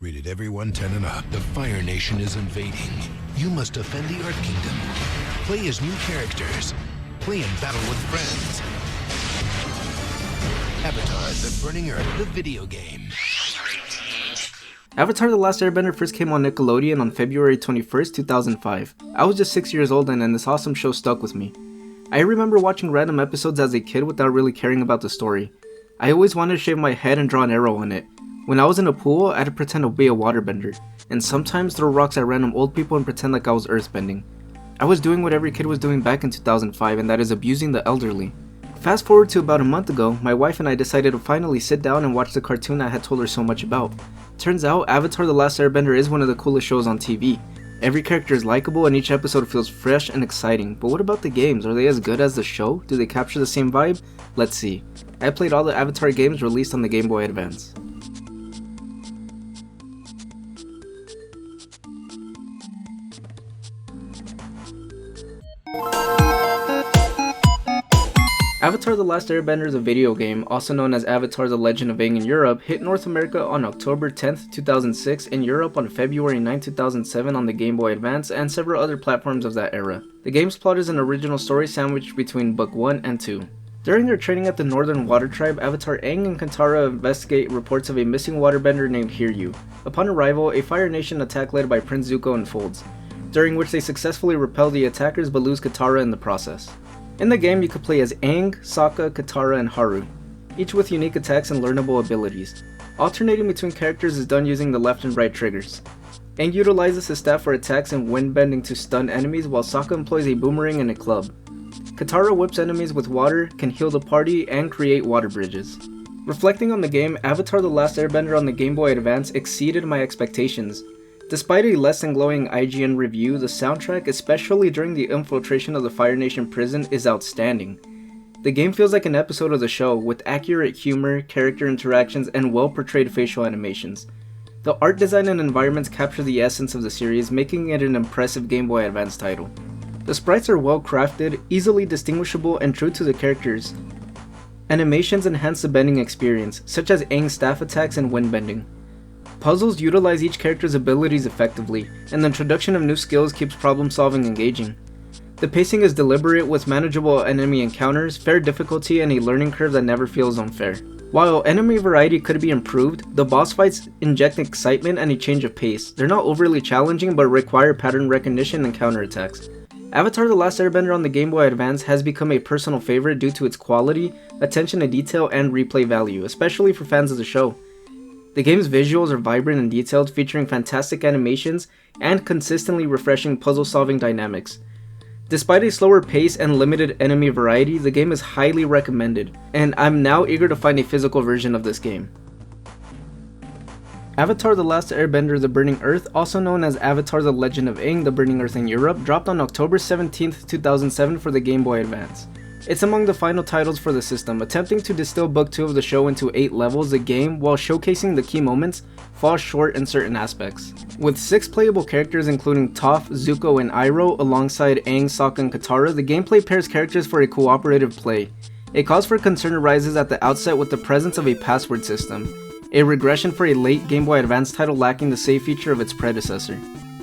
Rated everyone 10 and up. The Fire Nation is invading. You must defend the Earth Kingdom. Play as new characters. Play in battle with friends. Avatar: The Burning Earth, the video game. Avatar: The Last Airbender first came on Nickelodeon on February 21st, 2005. I was just 6 years old and this awesome show stuck with me. I remember watching random episodes as a kid without really caring about the story. I always wanted to shave my head and draw an arrow in it. When I was in a pool, I had to pretend to be a waterbender, and sometimes throw rocks at random old people and pretend like I was earthbending. I was doing what every kid was doing back in 2005, and that is abusing the elderly. Fast forward to about a month ago, my wife and I decided to finally sit down and watch the cartoon I had told her so much about. Turns out, Avatar: The Last Airbender is one of the coolest shows on TV. Every character is likable and each episode feels fresh and exciting, but what about the games? Are they as good as the show? Do they capture the same vibe? Let's see. I played all the Avatar games released on the Game Boy Advance. Avatar: The Last Airbender is a video game, also known as Avatar: The Legend of Aang in Europe, hit North America on October 10th, 2006, in Europe on February 9, 2007 on the Game Boy Advance, and several other platforms of that era. The game's plot is an original story sandwiched between Book 1 and 2. During their training at the Northern Water Tribe, Avatar Aang and Katara investigate reports of a missing waterbender named Hiryu. Upon arrival, a Fire Nation attack led by Prince Zuko unfolds, during which they successfully repel the attackers but lose Katara in the process. In the game, you could play as Aang, Sokka, Katara, and Haru, each with unique attacks and learnable abilities. Alternating between characters is done using the left and right triggers. Aang utilizes his staff for attacks and wind bending to stun enemies, while Sokka employs a boomerang and a club. Katara whips enemies with water, can heal the party, and create water bridges. Reflecting on the game, Avatar: The Last Airbender on the Game Boy Advance exceeded my expectations. Despite a less than glowing IGN review, the soundtrack, especially during the infiltration of the Fire Nation prison, is outstanding. The game feels like an episode of the show, with accurate humor, character interactions, and well-portrayed facial animations. The art design and environments capture the essence of the series, making it an impressive Game Boy Advance title. The sprites are well crafted, easily distinguishable, and true to the characters. Animations enhance the bending experience, such as Aang's staff attacks and wind bending. Puzzles utilize each character's abilities effectively, and the introduction of new skills keeps problem solving engaging. The pacing is deliberate with manageable enemy encounters, fair difficulty, and a learning curve that never feels unfair. While enemy variety could be improved, the boss fights inject excitement and a change of pace. They're not overly challenging but require pattern recognition and counterattacks. Avatar: The Last Airbender on the Game Boy Advance has become a personal favorite due to its quality, attention to detail, and replay value, especially for fans of the show. The game's visuals are vibrant and detailed, featuring fantastic animations and consistently refreshing puzzle-solving dynamics. Despite a slower pace and limited enemy variety, the game is highly recommended, and I'm now eager to find a physical version of this game. Avatar: The Last Airbender: The Burning Earth, also known as Avatar: The Legend of Aang: The Burning Earth in Europe, dropped on October 17th, 2007 for the Game Boy Advance. It's among the final titles for the system. Attempting to distill Book 2 of the show into 8 levels, the game, while showcasing the key moments, falls short in certain aspects. With 6 playable characters including Toph, Zuko, and Iroh alongside Aang, Sokka, and Katara, the gameplay pairs characters for a cooperative play. A cause for concern arises at the outset with the presence of a password system, a regression for a late Game Boy Advance title lacking the save feature of its predecessor.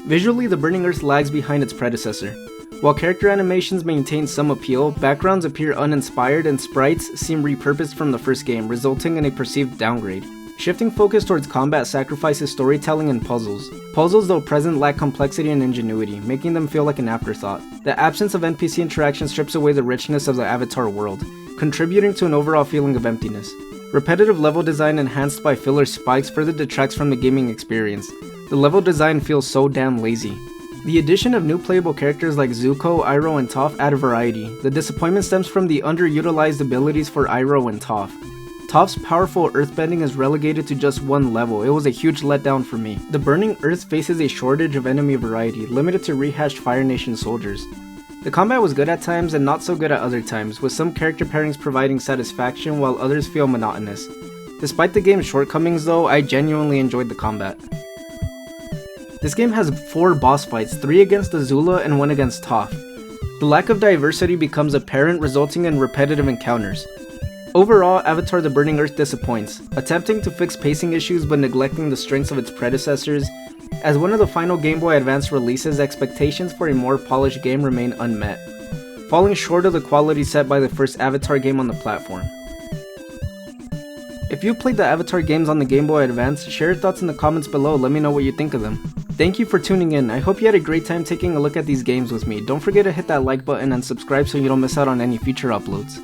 Visually, The Burning Earth lags behind its predecessor. While character animations maintain some appeal, backgrounds appear uninspired and sprites seem repurposed from the first game, resulting in a perceived downgrade. Shifting focus towards combat sacrifices storytelling and puzzles. Puzzles, though present, lack complexity and ingenuity, making them feel like an afterthought. The absence of NPC interaction strips away the richness of the Avatar world, contributing to an overall feeling of emptiness. Repetitive level design enhanced by filler spikes further detracts from the gaming experience. The level design feels so damn lazy. The addition of new playable characters like Zuko, Iroh, and Toph add variety. The disappointment stems from the underutilized abilities for Iroh and Toph. Toph's powerful earthbending is relegated to just one level. It was a huge letdown for me. The Burning Earth faces a shortage of enemy variety, limited to rehashed Fire Nation soldiers. The combat was good at times and not so good at other times, with some character pairings providing satisfaction while others feel monotonous. Despite the game's shortcomings though, I genuinely enjoyed the combat. This game has 4 boss fights, 3 against Azula and 1 against Toph. The lack of diversity becomes apparent, resulting in repetitive encounters. Overall, Avatar: The Burning Earth disappoints, attempting to fix pacing issues but neglecting the strengths of its predecessors. As one of the final Game Boy Advance releases, expectations for a more polished game remain unmet, falling short of the quality set by the first Avatar game on the platform. If you've played the Avatar games on the Game Boy Advance, share your thoughts in the comments below, let me know what you think of them. Thank you for tuning in, I hope you had a great time taking a look at these games with me. Don't forget to hit that like button and subscribe so you don't miss out on any future uploads.